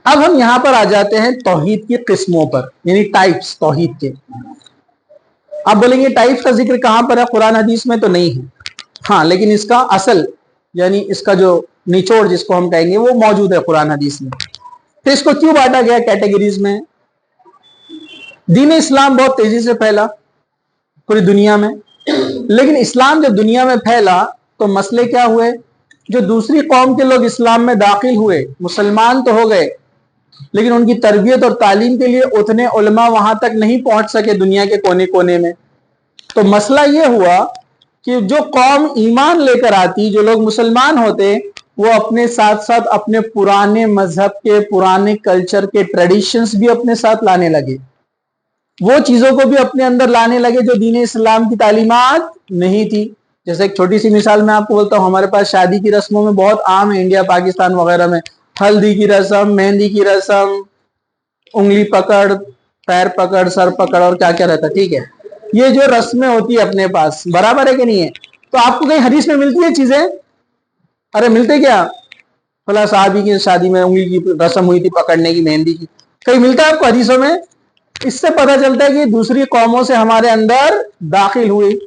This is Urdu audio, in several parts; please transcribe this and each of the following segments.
اب ہم یہاں پر آ جاتے ہیں توحید کی قسموں پر، یعنی ٹائپس توحید کے۔ آپ بولیں گے ٹائپس کا ذکر کہاں پر ہے؟ قرآن حدیث میں تو نہیں ہے، ہاں لیکن اس کا اصل یعنی اس کا جو نچوڑ جس کو ہم کہیں گے وہ موجود ہے قرآن حدیث میں۔ تو اس کو کیوں بانٹا گیا کیٹیگریز میں؟ دین اسلام بہت تیزی سے پھیلا پوری دنیا میں، لیکن اسلام جب دنیا میں پھیلا تو مسئلے کیا ہوئے؟ جو دوسری قوم کے لوگ اسلام میں داخل ہوئے، مسلمان تو ہو گئے، لیکن ان کی تربیت اور تعلیم کے لیے اتنے علماء وہاں تک نہیں پہنچ سکے دنیا کے کونے کونے میں۔ تو مسئلہ یہ ہوا کہ جو قوم ایمان لے کر آتی، جو لوگ مسلمان ہوتے، وہ اپنے ساتھ ساتھ اپنے پرانے مذہب کے، پرانے کلچر کے ٹریڈیشنز بھی اپنے ساتھ لانے لگے، وہ چیزوں کو بھی اپنے اندر لانے لگے جو دین اسلام کی تعلیمات نہیں تھی۔ جیسے ایک چھوٹی سی مثال میں آپ کو بولتا ہوں، ہمارے پاس شادی کی رسموں میں بہت عام ہے انڈیا پاکستان وغیرہ میں، ہلدی کی رسم، مہندی کی رسم، انگلی پکڑ، پیر پکڑ، سر پکڑ اور کیا کیا رہتا، ٹھیک ہے؟ یہ جو رسمیں ہوتی ہے اپنے پاس، برابر ہے کہ نہیں ہے؟ تو آپ کو کہیں حدیث میں ملتی ہے چیزیں؟ ارے ملتے کیا؟ فلاں صحابی کی شادی میں انگلی کی رسم ہوئی تھی پکڑنے کی، مہندی کی، کہیں ملتا ہے آپ کو حدیثوں میں؟ اس سے پتہ چلتا ہے کہ دوسری قوموں سے ہمارے اندر داخل ہوئی۔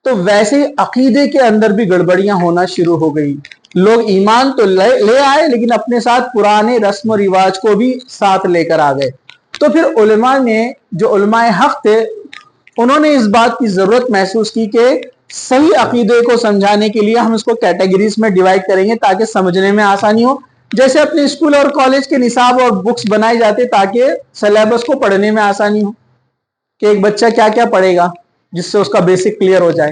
تو ویسے عقیدے کے اندر بھی گڑبڑیاں ہونا شروع ہو گئی، لوگ ایمان تو لے آئے لیکن اپنے ساتھ پرانے رسم و رواج کو بھی ساتھ لے کر آ گئے۔ تو پھر علماء نے، جو علماء حق تھے، انہوں نے اس بات کی ضرورت محسوس کی کہ صحیح عقیدے کو سمجھانے کے لیے ہم اس کو کیٹیگریز میں ڈیوائڈ کریں گے تاکہ سمجھنے میں آسانی ہو، جیسے اپنے اسکول اور کالج کے نصاب اور بکس بنائے جاتے تاکہ سلیبس کو پڑھنے میں آسانی ہو، کہ ایک بچہ کیا کیا پڑھے گا جس سے اس کا بیسک کلیئر ہو جائے۔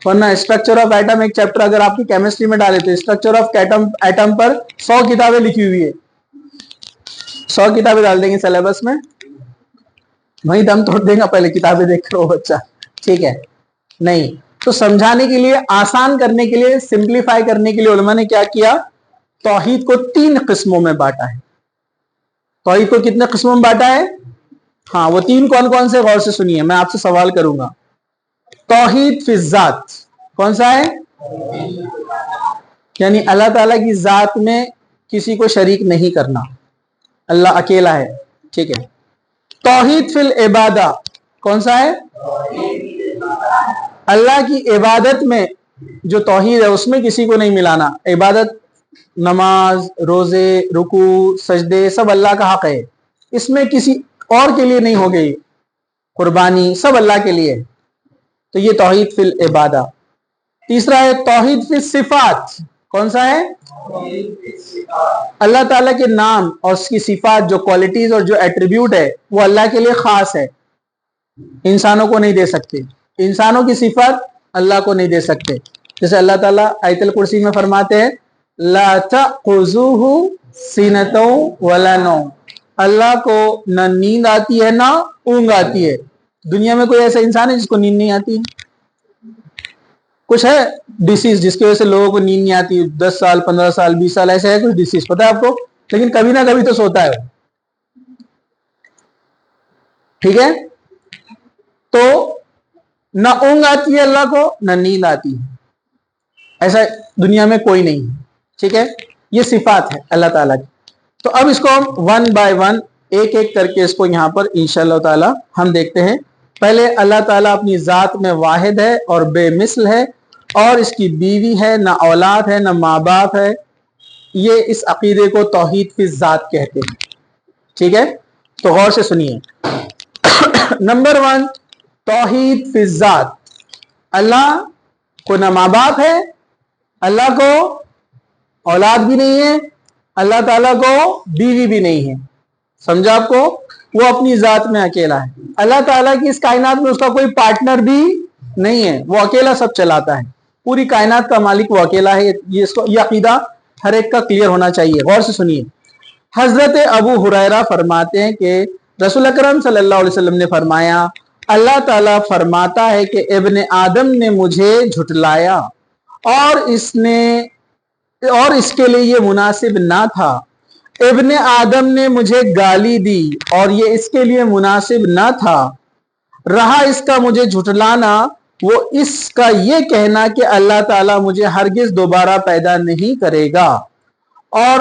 ورنہ اسٹرکچر آف ایٹم ایک چیپٹر اگر آپ کی کیمسٹری میں ڈالے تو اسٹرکچر آف ایٹم پر 100 کتابیں لکھی ہوئی ہے، 100 کتابیں ڈال دیں گے سلیبس میں، وہیں دم توڑ دے گا پہلے کتابیں دیکھ کر وہ بچہ، ٹھیک ہے؟ نہیں، تو سمجھانے کے لیے، آسان کرنے کے لیے، سمپلیفائی کرنے کے لیے علماء نے کیا کیا؟ توحید کو 3 قسموں میں بانٹا ہے۔ توحید کو کتنے قسموں میں بانٹا ہے؟ ہاں، وہ 3 کون کون سے؟ غور سے سنیے، میں آپ سے سوال کروں گا۔ توحید فی الذات کون سا ہے؟ یعنی اللہ تعالیٰ کی ذات میں کسی کو شریک نہیں کرنا، اللہ اکیلا ہے، ٹھیک ہے؟ توحید فی العبادہ کون سا ہے؟ اللہ کی عبادت میں جو توحید ہے اس میں کسی کو نہیں ملانا، عبادت، نماز، روزے، رکوع، سجدے سب اللہ کا حق ہے، اس میں کسی اور کے لیے نہیں ہو گئی، قربانی سب اللہ کے لیے، تو یہ توحید فی العبادہ۔ تیسرا ہے توحید فی الصفات، کون سا ہے؟ اللہ تعالیٰ کے نام اور اس کی صفات، جو کوالٹیز اور جو ایٹریبیوٹ ہے وہ اللہ کے لیے خاص ہے، انسانوں کو نہیں دے سکتے، انسانوں کی صفات اللہ کو نہیں دے سکتے۔ جیسے اللہ تعالیٰ آیت الکرسی میں فرماتے ہیں لا تأخذوہ سنۃ ولا نوم، اللہ کو نہ نیند آتی ہے نہ اونگ آتی ہے۔ دنیا میں کوئی ایسا انسان ہے جس کو نیند نہیں آتی؟ کچھ ہے ڈیسیز جس کی وجہ سے لوگوں کو نیند نہیں آتی، 10 سال 15 سال 20 سال ایسے ہے کچھ ڈیسیز، پتہ ہے آپ کو؟ لیکن کبھی نہ کبھی تو سوتا ہے، ٹھیک ہے؟ تو نہ اونگ آتی ہے اللہ کو، نہ نیند آتی ہے، ایسا دنیا میں کوئی نہیں، ٹھیک ہے؟ یہ صفات ہے اللہ تعالیٰ کی۔ تو اب اس کو ہم 1 بائی 1 ایک ایک کر کے اس کو یہاں پر انشاءاللہ تعالی ہم دیکھتے ہیں۔ پہلے اللہ تعالیٰ اپنی ذات میں واحد ہے اور بے مثل ہے، اور اس کی بیوی ہے، نہ اولاد ہے نہ ماں باپ ہے، یہ اس عقیدے کو توحید فی الذات کہتے ہیں، ٹھیک ہے؟ تو غور سے سنیے۔ نمبر 1 توحید فی الذات، اللہ کو نہ ماں باپ ہے، اللہ کو اولاد بھی نہیں ہے، اللہ تعالیٰ کو بیوی بھی نہیں ہے، سمجھا آپ کو؟ وہ اپنی ذات میں اکیلا ہے، اللہ تعالیٰ کی اس کائنات میں اس کا کوئی پارٹنر بھی نہیں ہے، وہ اکیلا سب چلاتا ہے، پوری کائنات کا مالک وہ اکیلا ہے۔ یہ عقیدہ ہر ایک کا کلیئر ہونا چاہیے، غور سے سنیے۔ حضرت ابو ہریرہ فرماتے ہیں کہ رسول اکرم صلی اللہ علیہ وسلم نے فرمایا اللہ تعالیٰ فرماتا ہے کہ ابن آدم نے مجھے جھٹلایا اور اس کے لیے یہ مناسب نہ تھا، ابن آدم نے مجھے گالی دی اور یہ اس کے لیے مناسب نہ تھا، رہا اس کا مجھے جھٹلانا، وہ اس کا یہ کہنا کہ اللہ تعالیٰ مجھے ہرگز دوبارہ پیدا نہیں کرے گا، اور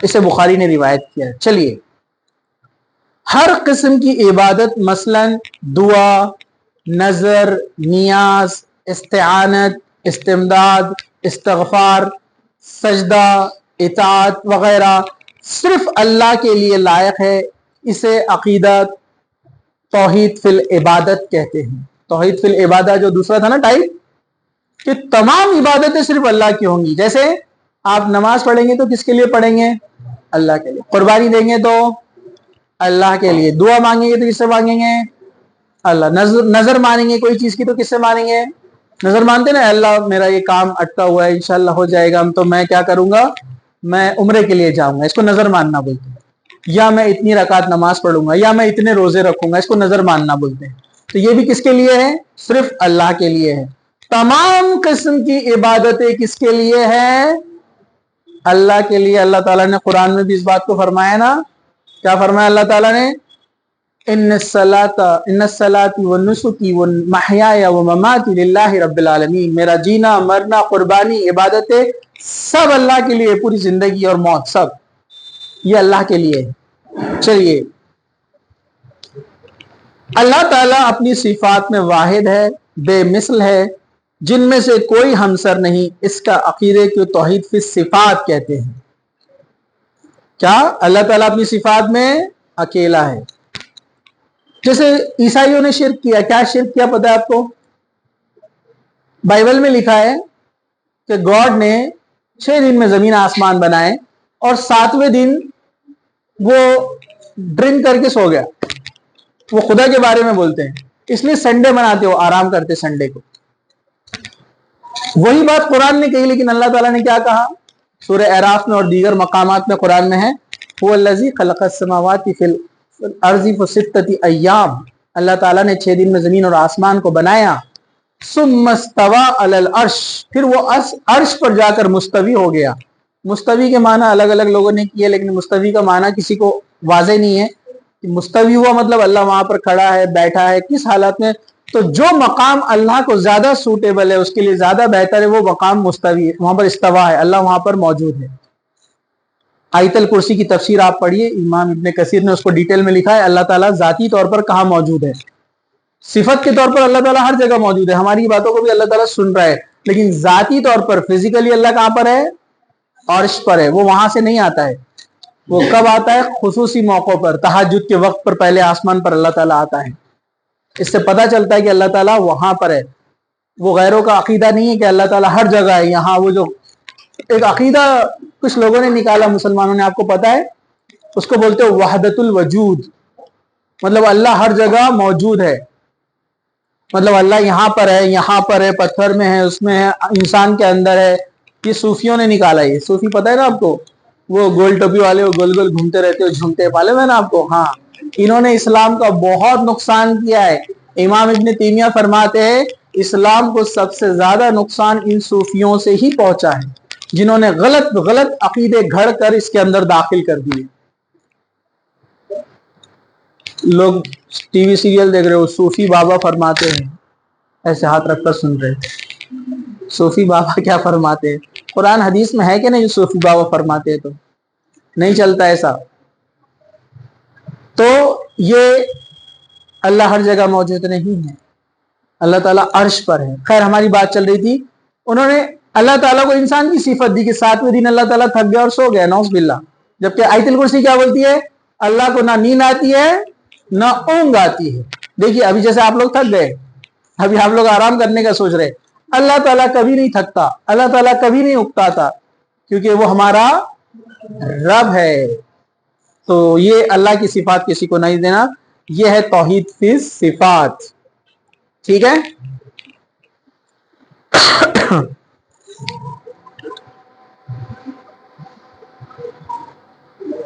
اسے بخاری نے روایت کیا ہے۔ چلیے، ہر قسم کی عبادت مثلاً دعا، نظر، نیاز، استعانت، استمداد، استغفار، سجدہ، اطاعت وغیرہ صرف اللہ کے لیے لائق ہے، اسے عقیدہ توحید فی العبادت کہتے ہیں۔ توحید فی العبادہ جو دوسرا تھا نا ٹائپ، کہ تمام عبادتیں صرف اللہ کی ہوں گی۔ جیسے آپ نماز پڑھیں گے تو کس کے لیے پڑھیں گے؟ اللہ کے لیے۔ قربانی دیں گے تو اللہ کے لیے۔ دعا مانگیں گے تو کس سے مانگیں گے؟ اللہ۔ نظر مانیں گے کوئی چیز کی تو کس سے مانیں گے؟ نظر مانتے نا، اللہ میرا یہ کام اٹکا ہوا ہے، انشاءاللہ ہو جائے گا، تو میں کیا کروں گا؟ میں عمرے کے لیے جاؤں گا، اس کو نظر ماننا بولتے ہیں۔ یا میں اتنی رکعت نماز پڑھوں گا، یا میں اتنے روزے رکھوں گا، اس کو نظر ماننا بولتے ہیں۔ تو یہ بھی کس کے لیے ہے؟ صرف اللہ کے لیے ہے۔ تمام قسم کی عبادتیں کس کے لیے ہے؟ اللہ کے لیے۔ اللہ تعالیٰ نے قرآن میں بھی اس بات کو فرمایا نا، کیا فرمایا اللہ تعالیٰ نے؟ ان الصلاۃ ونسکی ومحیای ومماتی للہ رب العالمین، میرا جینا، مرنا، قربانی، عبادتیں سب اللہ کے لیے، پوری زندگی اور موت سب یہ اللہ کے لیے ہے۔ چلیے، اللہ تعالیٰ اپنی صفات میں واحد ہے، بے مثل ہے، جن میں سے کوئی ہمسر نہیں، اس کا عقیدے کو توحید فی صفات کہتے ہیں۔ کیا؟ اللہ تعالیٰ اپنی صفات میں اکیلا ہے۔ جیسے عیسائیوں نے شرک کیا، کیا شرک کیا پتہ ہے آپ کو؟ بائبل میں لکھا ہے کہ گاڈ نے 6 دن میں زمین آسمان بنائے اور 7ویں دن وہ ڈرنک کر کے سو گیا۔ وہ خدا کے بارے میں بولتے ہیں، اس لیے سنڈے مناتے ہو، آرام کرتے سنڈے کو۔ وہی بات قرآن نے کہی، لیکن اللہ تعالیٰ نے کیا کہا؟ سورہ اعراف میں اور دیگر مقامات میں قرآن میں ہے، هو الذی خلق السماوات فی الارض فی 6 ایام، اللہ تعالیٰ نے 6 دن میں زمین اور آسمان کو بنایا، ثم استوى علی العرش، پھر وہ عرش پر جا کر مستوی ہو گیا۔ مستوی کے معنی الگ الگ لوگوں نے کیے، لیکن مستوی کا معنی کسی کو واضح نہیں ہے کہ مستوی ہوا مطلب اللہ وہاں پر کھڑا ہے، بیٹھا ہے، کس حالت میں؟ تو جو مقام اللہ کو زیادہ سوٹیبل ہے، اس کے لیے زیادہ بہتر ہے، وہ مقام مستوی ہے، وہاں پر استوا ہے، اللہ وہاں پر موجود ہے۔ آیت الکرسی کی تفسیر آپ پڑھیے، امام ابن کثیر نے اس کو ڈیٹیل میں لکھا ہے، اللہ تعالیٰ ذاتی طور پر کہاں موجود ہے۔ صفت کے طور پر اللہ تعالیٰ ہر جگہ موجود ہے، ہماری باتوں کو بھی اللہ تعالیٰ سن رہا ہے، لیکن ذاتی طور پر فزیکلی اللہ کہاں پر ہے؟ عرش پر ہے۔ وہ وہاں سے نہیں آتا ہے، وہ کب آتا ہے؟ خصوصی موقعوں پر، تہجد کے وقت پر پہلے آسمان پر اللہ تعالیٰ آتا ہے۔ اس سے پتہ چلتا ہے کہ اللہ تعالیٰ وہاں پر ہے۔ وہ غیروں کا عقیدہ نہیں ہے کہ اللہ تعالیٰ ہر جگہ ہے، یہاں وہ جو ایک عقیدہ کچھ لوگوں نے نکالا، مسلمانوں نے، آپ کو پتہ ہے، اس کو بولتے ہیں وحدت الوجود، مطلب اللہ ہر جگہ موجود ہے، مطلب اللہ یہاں پر ہے، یہاں پر ہے، پتھر میں ہے، اس میں ہے، انسان کے اندر ہے۔ یہ صوفیوں نے نکالا۔ یہ صوفی پتہ ہے نا آپ کو، وہ گول ٹوپی والے، وہ گول گول گھومتے رہتے ہو، جھومتے پالے میں نا آپ کو۔ ہاں، انہوں نے اسلام کا بہت نقصان کیا ہے۔ امام ابن تیمیہ فرماتے ہیں اسلام کو سب سے زیادہ نقصان ان صوفیوں سے ہی پہنچا ہے، جنہوں نے غلط عقیدے گھڑ کر اس کے اندر داخل کر دیے۔ لوگ ٹی وی سیریل دیکھ رہے ہو، صوفی بابا فرماتے ہیں، ایسے ہاتھ رکھ کر سن رہے، صوفی بابا کیا فرماتے ہیں؟ قرآن حدیث میں ہے کہ نہیں صوفی بابا فرماتے ہیں؟ تو نہیں چلتا ایسا۔ تو یہ اللہ ہر جگہ موجود نہیں ہے، اللہ تعالیٰ عرش پر ہے۔ خیر، ہماری بات چل رہی تھی، انہوں نے اللہ تعالیٰ کو انسان کی صفت دی کہ 7ویں دن اللہ تعالیٰ تھک گیا اور سو گیا، نعوذ باللہ۔ جبکہ آیت الکرسی کیا بولتی ہے؟ اللہ کو نہ نیند آتی ہے نہ اونگ آتی ہے۔ دیکھیے، ابھی جیسے آپ لوگ تھک گئے، ابھی آپ لوگ آرام کرنے کا سوچ رہے، اللہ تعالیٰ کبھی نہیں تھکتا، اللہ تعالیٰ کبھی نہیں اکتا تھا، کیونکہ وہ ہمارا رب ہے۔ تو یہ اللہ کی صفات کسی کو نہیں دینا، یہ ہے توحید فی صفات۔ ٹھیک ہے؟